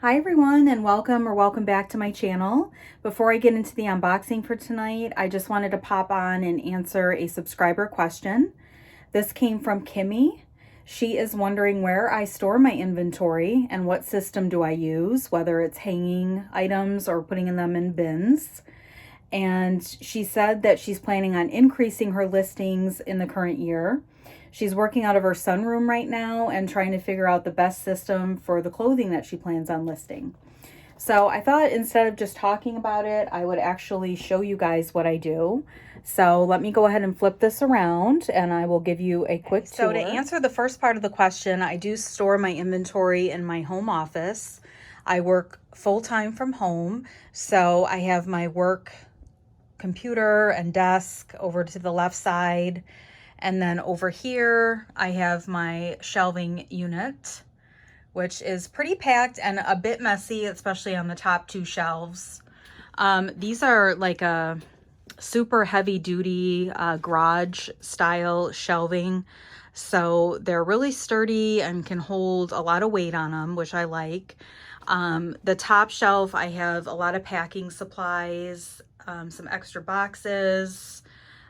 Hi everyone, and welcome back to my channel. Before I get into the unboxing for tonight, I just wanted to pop on and answer a subscriber question. This came from Kimmy. She is wondering where I store my inventory and what system do I use, whether it's hanging items or putting them in bins. And she said that she's planning on increasing her listings in the current year. She's working out of her sunroom right now and trying to figure out the best system for the clothing that she plans on listing. So I thought instead of just talking about it, I would actually show you guys what I do. So let me go ahead and flip this around and I will give you a quick tour. So to answer the first part of the question, I do store my inventory in my home office. I work full-time from home, so I have my work computer and desk over to the left side. And then over here, I have my shelving unit, which is pretty packed and a bit messy, especially on the top two shelves. These are like a super heavy duty garage style shelving. So they're really sturdy and can hold a lot of weight on them, which I like. The top shelf, I have a lot of packing supplies, some extra boxes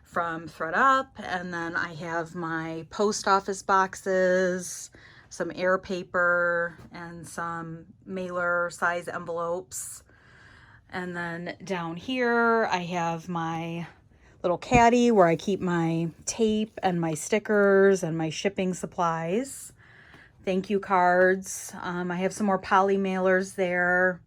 from ThredUP, and then I have my post office boxes, some air paper, and some mailer size envelopes. And then down here I have my little caddy where I keep my tape and my stickers and my shipping supplies, thank you cards. I have some more poly mailers there,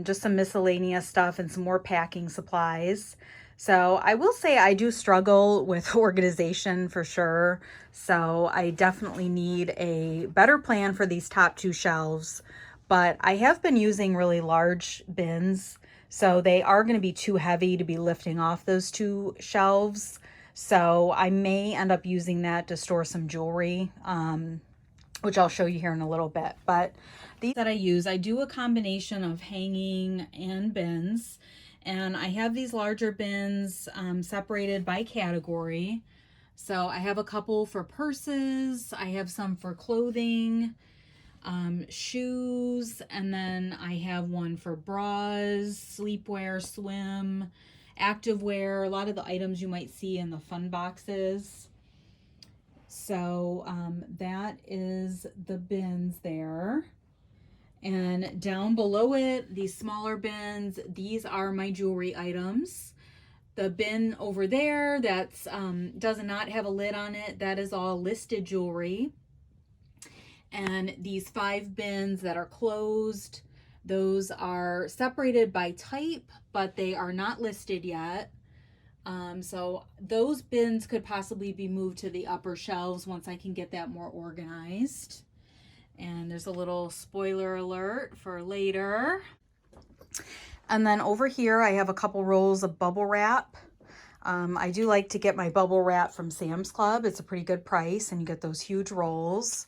just some miscellaneous stuff and some more packing supplies. So I will say I do struggle with organization for sure. So I definitely need a better plan for these top two shelves, but I have been using really large bins. So they are going to be too heavy to be lifting off those two shelves. So I may end up using that to store some jewelry, which I'll show you here in a little bit. But these that I use, I do a combination of hanging and bins. And I have these larger bins separated by category. So I have a couple for purses, I have some for clothing, shoes, and then I have one for bras, sleepwear, swim, activewear, a lot of the items you might see in the fun boxes. So that is the bins there. And down below it, these smaller bins, these are my jewelry items. The bin over there that's does not have a lid on it, that is all listed jewelry. And these 5 bins that are closed, those are separated by type, but they are not listed yet. So those bins could possibly be moved to the upper shelves once I can get that more organized. And there's a little spoiler alert for later. And then over here, I have a couple rolls of bubble wrap. I do like to get my bubble wrap from Sam's Club. It's a pretty good price and you get those huge rolls.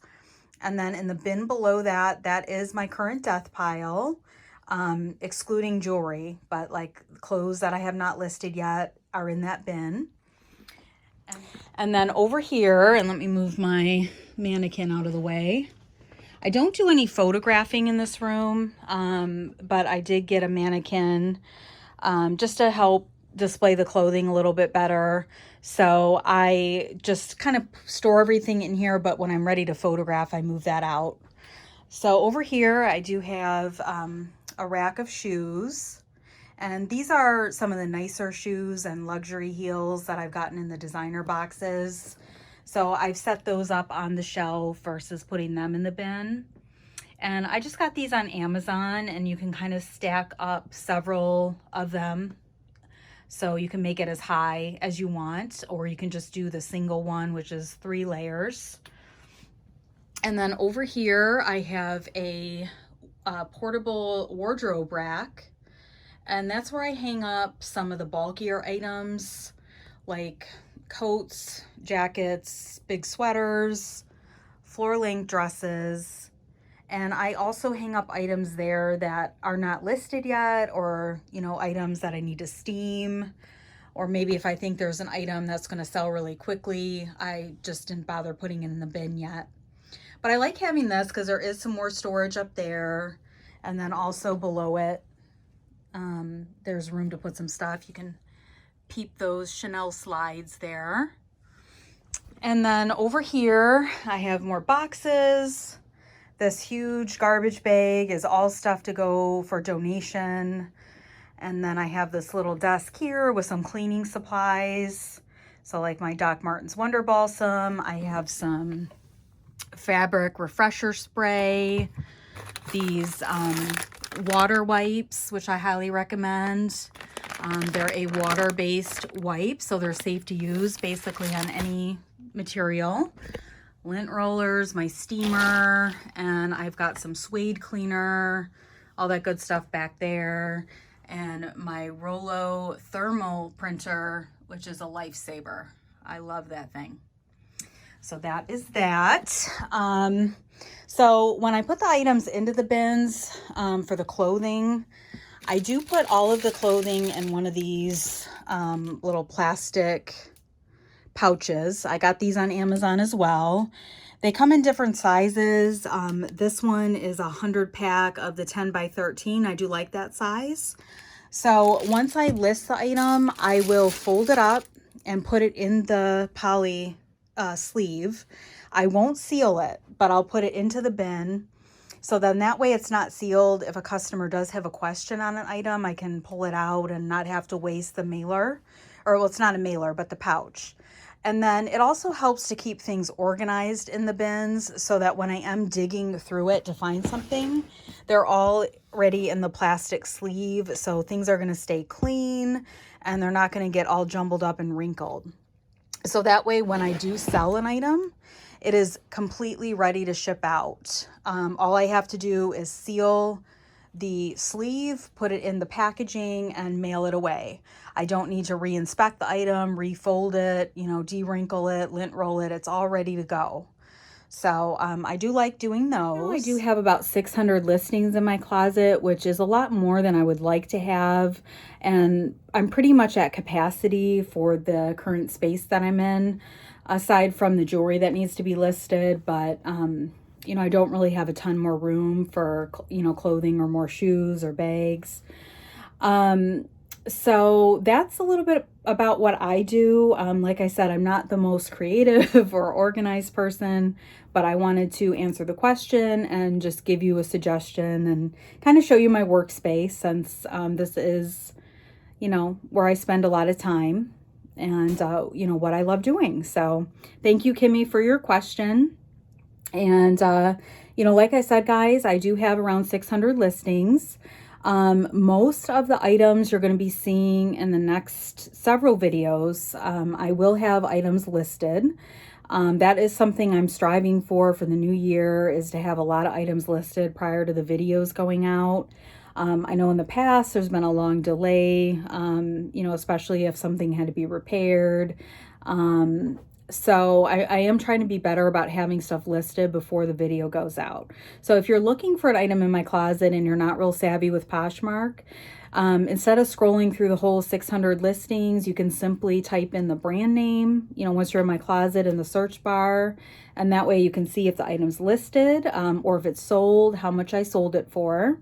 And then in the bin below that, that is my current death pile, excluding jewelry, but like clothes that I have not listed yet are in that bin. And then over here, and let me move my mannequin out of the way. I don't do any photographing in this room, but I did get a mannequin just to help display the clothing a little bit better. So I just kind of store everything in here, but when I'm ready to photograph, I move that out. So over here, I do have a rack of shoes. And these are some of the nicer shoes and luxury heels that I've gotten in the designer boxes. So I've set those up on the shelf versus putting them in the bin. And I just got these on Amazon, and you can kind of stack up several of them. So you can make it as high as you want, or you can just do the single one, which is 3 layers. And then over here, I have a portable wardrobe rack. And that's where I hang up some of the bulkier items like coats, jackets, big sweaters, floor-length dresses. And I also hang up items there that are not listed yet, or, you know, items that I need to steam, or maybe if I think there's an item that's going to sell really quickly, I just didn't bother putting it in the bin yet. But I like having this because there is some more storage up there. And then also below it, there's room to put some stuff. You can peep those Chanel slides there. And then over here, I have more boxes. This huge garbage bag is all stuff to go for donation. And then I have this little desk here with some cleaning supplies. So like my Doc Martens Wonder Balsam. I have some fabric refresher spray. These water wipes, which I highly recommend. They're a water-based wipe, so they're safe to use basically on any material. Lint rollers, my steamer, and I've got some suede cleaner, all that good stuff back there, and my Rollo thermal printer, which is a lifesaver. I love that thing. So that is that. So when I put the items into the bins for the clothing, I do put all of the clothing in one of these little plastic pouches. I got these on Amazon as well. They come in different sizes. This one is a 100 pack of the 10 by 13. I do like that size. So once I list the item, I will fold it up and put it in the poly sleeve. I won't seal it, but I'll put it into the bin. So then that way it's not sealed. If a customer does have a question on an item, I can pull it out and not have to waste the mailer. Or, well, it's not a mailer, but the pouch. And then it also helps to keep things organized in the bins so that when I am digging through it to find something, they're all already in the plastic sleeve. So things are going to stay clean and they're not going to get all jumbled up and wrinkled. So that way when I do sell an item, it is completely ready to ship out. All I have to do is seal the sleeve, put it in the packaging, and mail it away. I don't need to re-inspect the item, refold it, you know, de-wrinkle it, lint roll it. It's all ready to go. So I do like doing those. I do have about 600 listings in my closet, which is a lot more than I would like to have. And I'm pretty much at capacity for the current space that I'm in, aside from the jewelry that needs to be listed. But you know, I don't really have a ton more room for, you know, clothing or more shoes or bags. So that's a little bit about what I do. Like I said, I'm not the most creative or organized person, but I wanted to answer the question and just give you a suggestion and kind of show you my workspace, since this is, you know, where I spend a lot of time and, you know, what I love doing. So thank you, Kimmy, for your question. And, you know, like I said, guys, I do have around 600 listings. Most of the items you're going to be seeing in the next several videos, I will have items listed. That is something I'm striving for the new year, is to have a lot of items listed prior to the videos going out. I know in the past there's been a long delay, you know, especially if something had to be repaired. So I am trying to be better about having stuff listed before the video goes out. So if you're looking for an item in my closet and you're not real savvy with Poshmark, instead of scrolling through the whole 600 listings, you can simply type in the brand name, you know, once you're in my closet, in the search bar, and that way you can see if the item's listed, or if it's sold, how much I sold it for.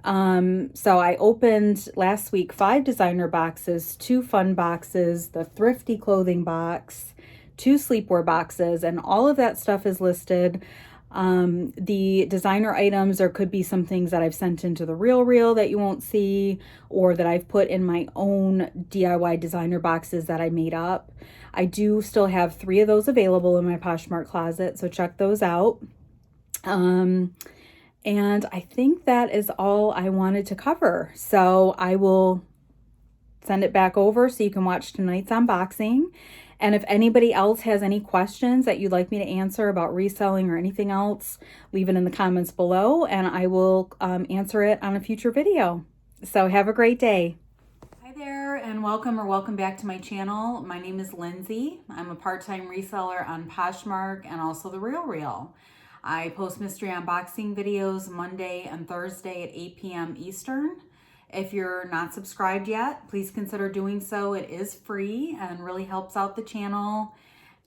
So I opened last week 5 designer boxes, 2 fun boxes, the thrifty clothing box, 2 sleepwear boxes, and all of that stuff is listed. The designer items, there could be some things that I've sent into the Real that you won't see, or that I've put in my own DIY designer boxes that I made up. I do still have 3 of those available in my Poshmark closet, so check those out. And I think that is all I wanted to cover. So I will send it back over so you can watch tonight's unboxing. And if anybody else has any questions that you'd like me to answer about reselling or anything else, leave it in the comments below and I will answer it on a future video. So have a great day. Hi there, and welcome back to my channel. My name is Lindsay. I'm a part-time reseller on Poshmark and also the Real. I post mystery unboxing videos Monday and Thursday at 8 p.m. Eastern. If you're not subscribed yet, please consider doing so. It is free and really helps out the channel.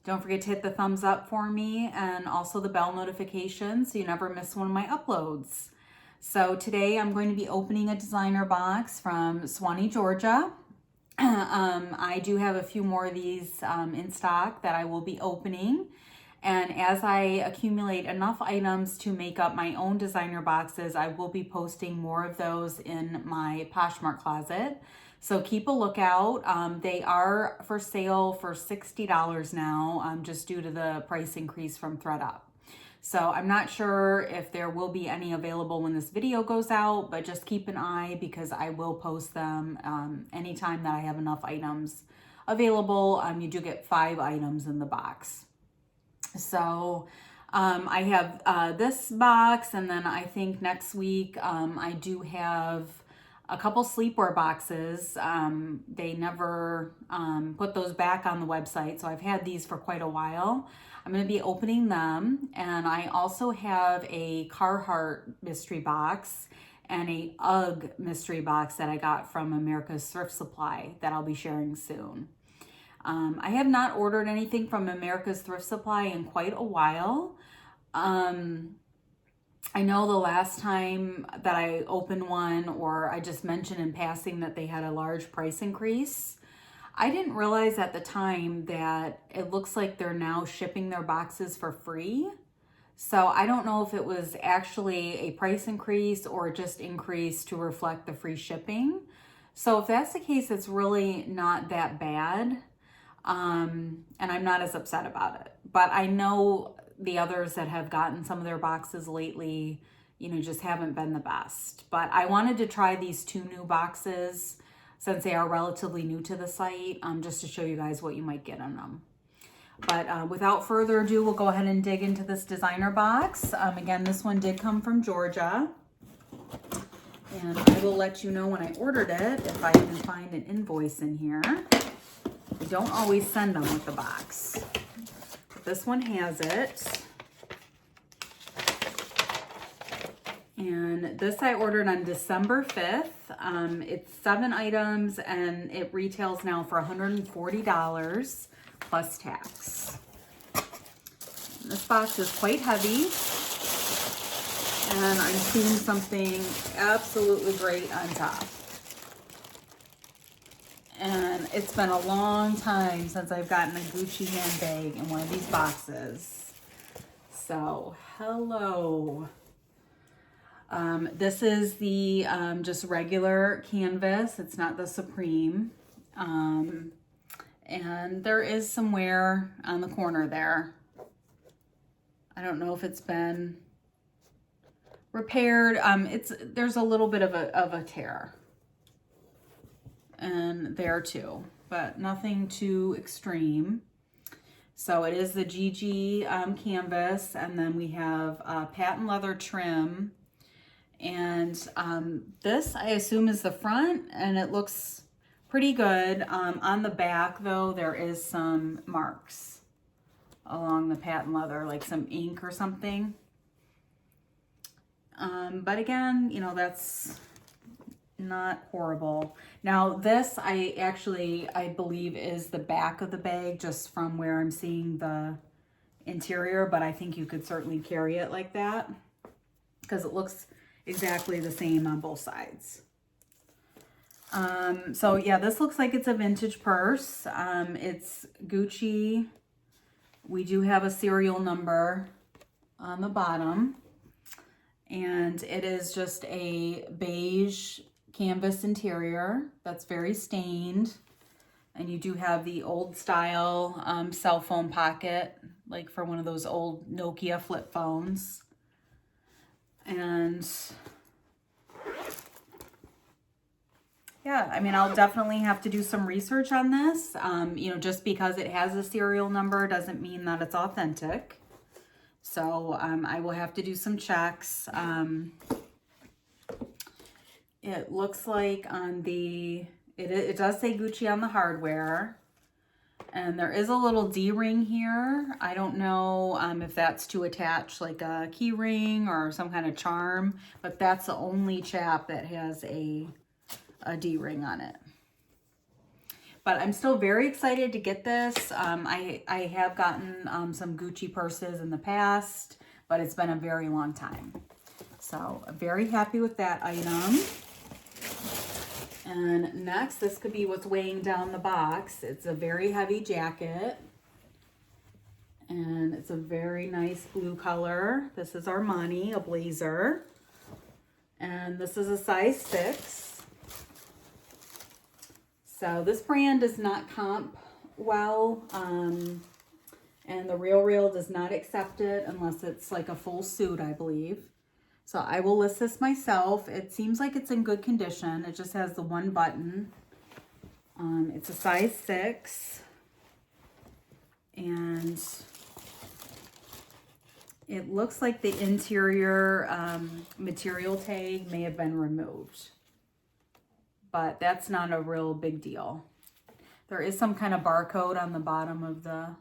Don't forget to hit the thumbs up for me and also the bell notification so you never miss one of my uploads. So today I'm going to be opening a designer box from Swanee, Georgia. I do have a few more of these in stock that I will be opening. And as I accumulate enough items to make up my own designer boxes, I will be posting more of those in my Poshmark closet. So keep a lookout. They are for sale for $60 now, just due to the price increase from ThredUP. So I'm not sure if there will be any available when this video goes out, but just keep an eye because I will post them anytime that I have enough items available. You do get 5 items in the box. So I have this box, and then I think next week I do have a couple sleepwear boxes. They never put those back on the website, so I've had these for quite a while. I'm going to be opening them, and I also have a Carhartt mystery box and a UGG mystery box that I got from America's Thrift Supply that I'll be sharing soon. I have not ordered anything from America's Thrift Supply in quite a while. I know the last time that I opened one, or I just mentioned in passing that they had a large price increase. I didn't realize at the time that it looks like they're now shipping their boxes for free. So I don't know if it was actually a price increase or just increased to reflect the free shipping. So if that's the case, it's really not that bad. And I'm not as upset about it. But I know the others that have gotten some of their boxes lately, just haven't been the best. But I wanted to try these 2 new boxes since they are relatively new to the site, just to show you guys what you might get on them. But without further ado, we'll go ahead and dig into this designer box. Again, this one did come from Georgia. And I will let you know when I ordered it, if I can find an invoice in here. I don't always send them with the box. But this one has it. And this I ordered on December 5th. It's 7 items and it retails now for $140 plus tax. And this box is quite heavy. And I'm seeing something absolutely great on top. And it's been a long time since I've gotten a Gucci handbag in one of these boxes. So, hello. This is the just regular canvas. It's not the Supreme. And there is some wear on the corner there. I don't know if it's been repaired. There's a little bit of a tear. And there too, but nothing too extreme. So it is the GG canvas, and then we have patent leather trim. And this, I assume, is the front, and it looks pretty good. On the back, though, there is some marks along the patent leather, like some ink or something. But again, that's not horrible. Now this, I believe is the back of the bag, just from where I'm seeing the interior, but I think you could certainly carry it like that because it looks exactly the same on both sides. So yeah, this looks like it's a vintage purse. It's Gucci. We do have a serial number on the bottom, and it is just a beige canvas interior that's very stained, and you do have the old style cell phone pocket, like for one of those old Nokia flip phones. And yeah, I mean, I'll definitely have to do some research on this. Just because it has a serial number doesn't mean that it's authentic. So I will have to do some checks. It looks like on it does say Gucci on the hardware. And there is a little D-ring here. I don't know if that's to attach like a key ring or some kind of charm, but that's the only chap that has a D-ring on it. But I'm still very excited to get this. I have gotten some Gucci purses in the past, but it's been a very long time. So I'm very happy with that item. And next, this could be what's weighing down the box. It's a very heavy jacket. And it's a very nice blue color. This is Armani, a blazer. And this is a size 6. So this brand does not comp well. And the RealReal does not accept it unless it's like a full suit, I believe. So I will list this myself. It seems like it's in good condition. It just has the one button. It's a size 6. And it looks like the interior material tag may have been removed. But that's not a real big deal. There is some kind of barcode on the bottom of the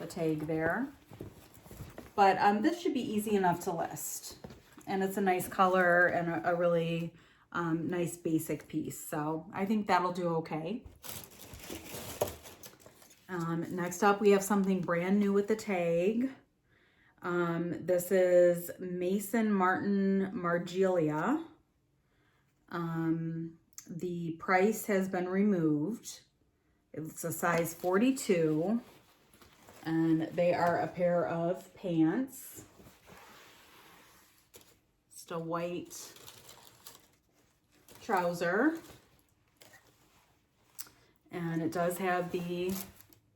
tag there. But this should be easy enough to list. And it's a nice color and a really nice basic piece. So I think that'll do okay. Next up, we have something brand new with the tag. This is Mason Martin Margiela. The price has been removed. It's a size 42. And they are a pair of pants. Just a white trouser. And it does have the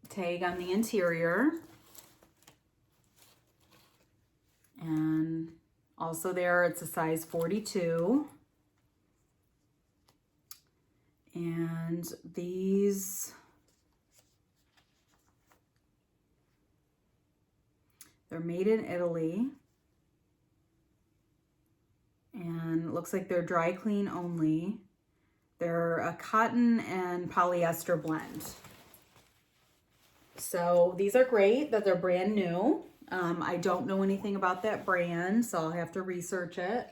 tag on the interior. And also there, it's a size 42. And these... they're made in Italy, and it looks like they're dry clean only. They're a cotton and polyester blend. So these are great that they're brand new. I don't know anything about that brand, so I'll have to research it.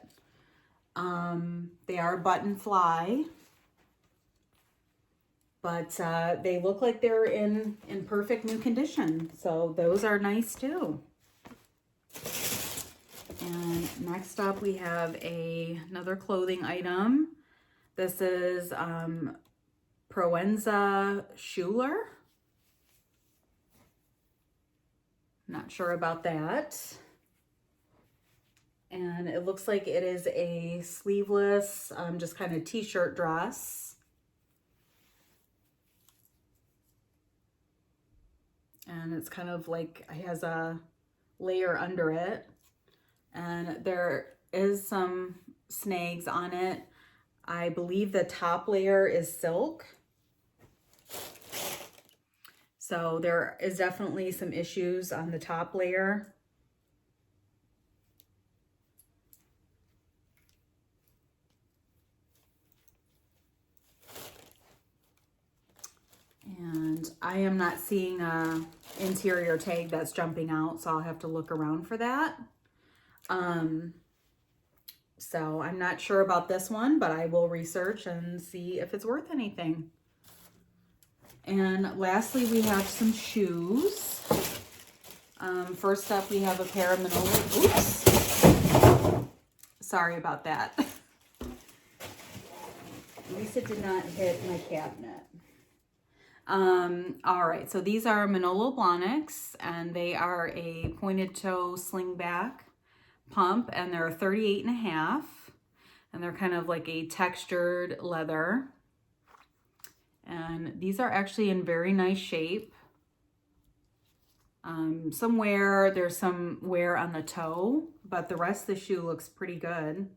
They are button fly, but they look like they're in perfect new condition. So those are nice too. And next up, we have another clothing item. This is Proenza Schuler. Not sure about that. And it looks like it is a sleeveless, just kind of t-shirt dress. And it's kind of like, it has a layer under it. And there is some snags on it. I believe the top layer is silk. So there is definitely some issues on the top layer. And I am not seeing a interior tag that's jumping out, so I'll have to look around for that. So I'm not sure about this one, but I will research and see if it's worth anything. And lastly, we have some shoes. First up, we have a pair of Manolo. Oops. Sorry about that. At least it did not hit my cabinet. All right, so these are Manolo Blahniks, and they are a pointed toe slingback pump, and they're 38.5, and they're kind of like a textured leather. And these are actually in very nice shape. There's some wear on the toe, but the rest of the shoe looks pretty good.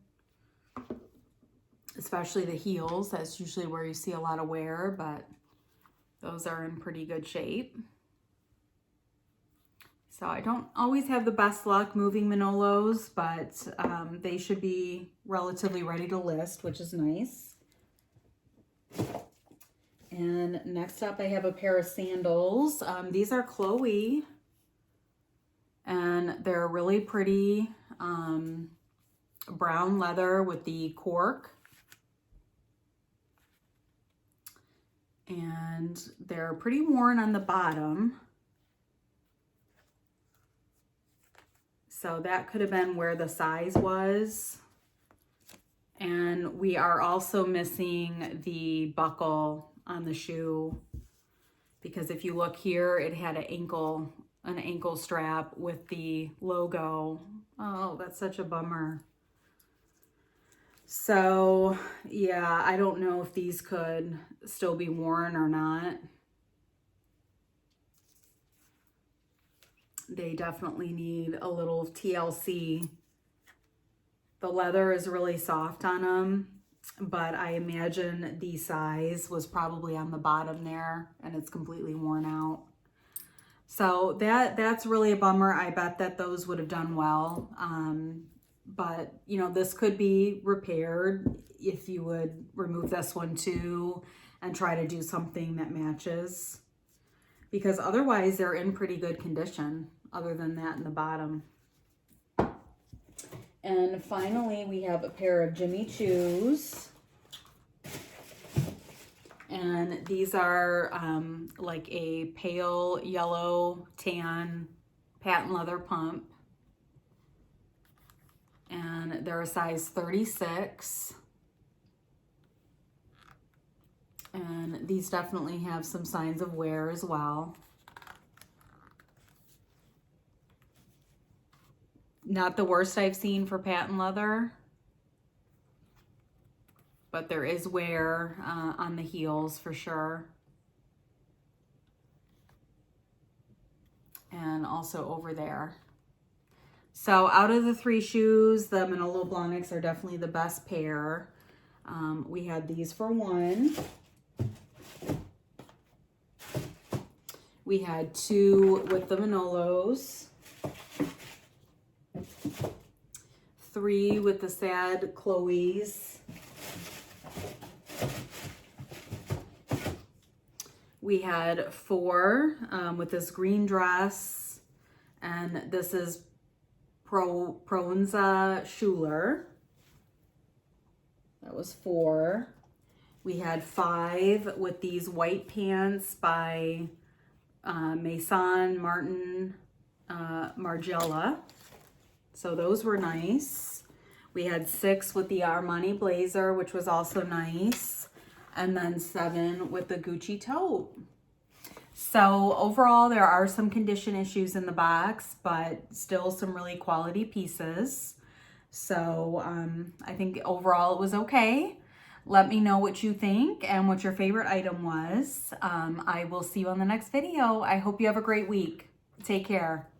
Especially the heels, that's usually where you see a lot of wear, but those are in pretty good shape. So I don't always have the best luck moving Manolos, but they should be relatively ready to list, which is nice. And next up, I have a pair of sandals. These are Chloe, and they're really pretty brown leather with the cork. And they're pretty worn on the bottom. So that could have been where the size was. And we are also missing the buckle on the shoe, because if you look here, it had an ankle strap with the logo. Oh, that's such a bummer. So yeah, I don't know if these could still be worn or not. They definitely need a little TLC. The leather is really soft on them, but I imagine the size was probably on the bottom there and it's completely worn out. So that's really a bummer. I bet that those would have done well. But you know, this could be repaired if you would remove this one too and try to do something that matches, because otherwise they're in pretty good condition other than that in the bottom. And finally, we have a pair of Jimmy Choos. And these are like a pale yellow tan patent leather pump. And they're a size 36. And these definitely have some signs of wear as well. Not the worst I've seen for patent leather, but there is wear on the heels for sure. And also over there. So out of the three shoes, the Manolo Blahniks are definitely the best pair. We had these for one. We had two with the Manolos. 3 with the Sad Chloe's. We had 4 with this green dress, and this is Pronza Schuler. That was 4. We had 5 with these white pants by Maison Martin Margiela. So those were nice. We had 6 with the Armani blazer, which was also nice. And then 7 with the Gucci tote. So overall, there are some condition issues in the box, but still some really quality pieces. So I think overall it was okay. Let me know what you think and what your favorite item was. I will see you on the next video. I hope you have a great week. Take care.